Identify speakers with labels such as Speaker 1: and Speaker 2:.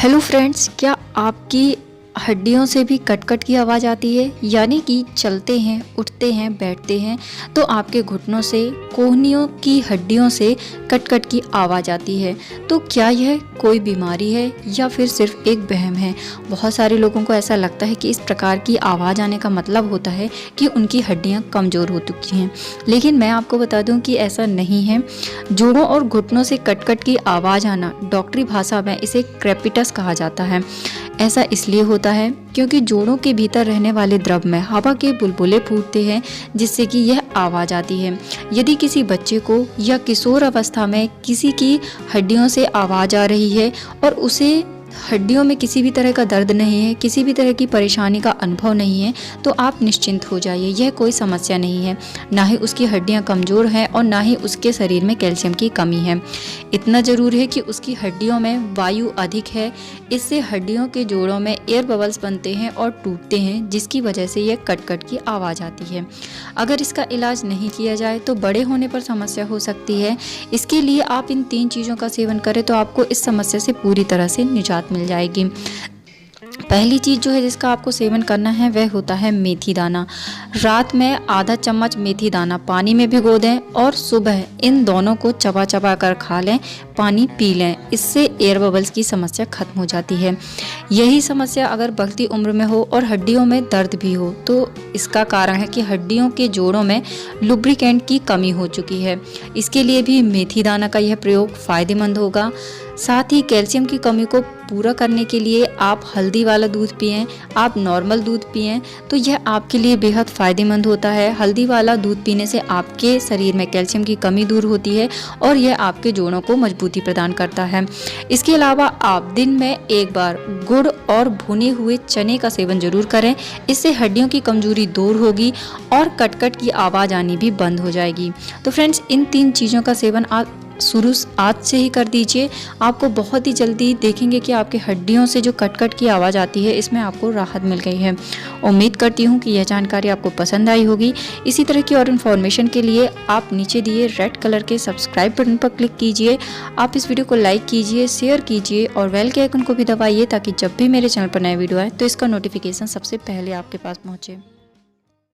Speaker 1: Hello friends, क्या आपकी हड्डियों से भी कट-कट की आवाज़ आती है? यानी कि चलते हैं, उठते हैं, बैठते हैं तो आपके घुटनों से, कोहनियों की हड्डियों से कट-कट की आवाज़ आती है। तो क्या यह कोई बीमारी है या फिर सिर्फ एक वहम है? बहुत सारे लोगों को ऐसा लगता है कि इस प्रकार की आवाज़ आने का मतलब होता है कि उनकी हड्डियाँ कमज़ोर हो चुकी हैं। लेकिन मैं आपको बता दूँ कि ऐसा नहीं है। जोड़ों और घुटनों से कट-कट की आवाज़ आना डॉक्टरी भाषा में इसे क्रेपिटस कहा जाता है। ऐसा इसलिए होता है क्योंकि जोड़ों के भीतर रहने वाले द्रव में हवा के बुलबुले फूटते हैं जिससे कि यह आवाज़ आती है। यदि किसी बच्चे को या किशोर अवस्था में किसी की हड्डियों से आवाज़ आ रही है और उसे हड्डियों में किसी भी तरह का दर्द नहीं है, किसी भी तरह की परेशानी का अनुभव नहीं है, तो आप निश्चिंत हो जाइए। यह कोई समस्या नहीं है। ना ही उसकी हड्डियां कमज़ोर हैं और ना ही उसके शरीर में कैल्शियम की कमी है। इतना ज़रूर है कि उसकी हड्डियों में वायु अधिक है। इससे हड्डियों के जोड़ों में एयर बबल्स बनते हैं और टूटते हैं, जिसकी वजह से यह कट-कट की आवाज़ आती है। अगर इसका इलाज नहीं किया जाए तो बड़े होने पर समस्या हो सकती है। इसके लिए आप इन 3 चीज़ों का सेवन करें तो आपको इस समस्या से पूरी तरह से निजात मिल जाएगी। पहली चीज़ जो है जिसका आपको सेवन करना है वह होता है मेथी दाना। रात में आधा चम्मच मेथी दाना पानी में भिगो दें और सुबह इन दोनों को चबा चबा कर खा लें, पानी पी लें। इससे एयर बबल्स की समस्या खत्म हो जाती है। यही समस्या अगर बढ़ती उम्र में हो और हड्डियों में दर्द भी हो तो इसका कारण है कि हड्डियों के जोड़ों में लुब्रिकेंट की कमी हो चुकी है। इसके लिए भी मेथी दाना का यह प्रयोग फ़ायदेमंद होगा। साथ ही कैल्शियम की कमी को पूरा करने के लिए आप हल्दी वाला दूध पिएं, आप नॉर्मल दूध पिएं तो यह आपके लिए बेहद फ़ायदेमंद होता है। हल्दी वाला दूध पीने से आपके शरीर में कैल्शियम की कमी दूर होती है और यह आपके जोड़ों को मजबूती प्रदान करता है। इसके अलावा आप दिन में एक बार गुड़ और भुने हुए चने का सेवन जरूर करें। इससे हड्डियों की कमजोरी दूर होगी और कट-कट की आवाज़ आनी भी बंद हो जाएगी। तो फ्रेंड्स, इन 3 चीज़ों का सेवन आप शुरू आज से ही कर दीजिए। आपको बहुत ही जल्दी देखेंगे कि आपके हड्डियों से जो कट-कट की आवाज़ आती है इसमें आपको राहत मिल गई है। उम्मीद करती हूँ कि यह जानकारी आपको पसंद आई होगी। इसी तरह की और इन्फॉर्मेशन के लिए आप नीचे दिए रेड कलर के सब्सक्राइब बटन पर क्लिक कीजिए। आप इस वीडियो को लाइक कीजिए, शेयर कीजिए और बेल के आइकन को भी दबाइए ताकि जब भी मेरे चैनल पर नया वीडियो आए तो इसका नोटिफिकेशन सबसे पहले आपके पास पहुँचे।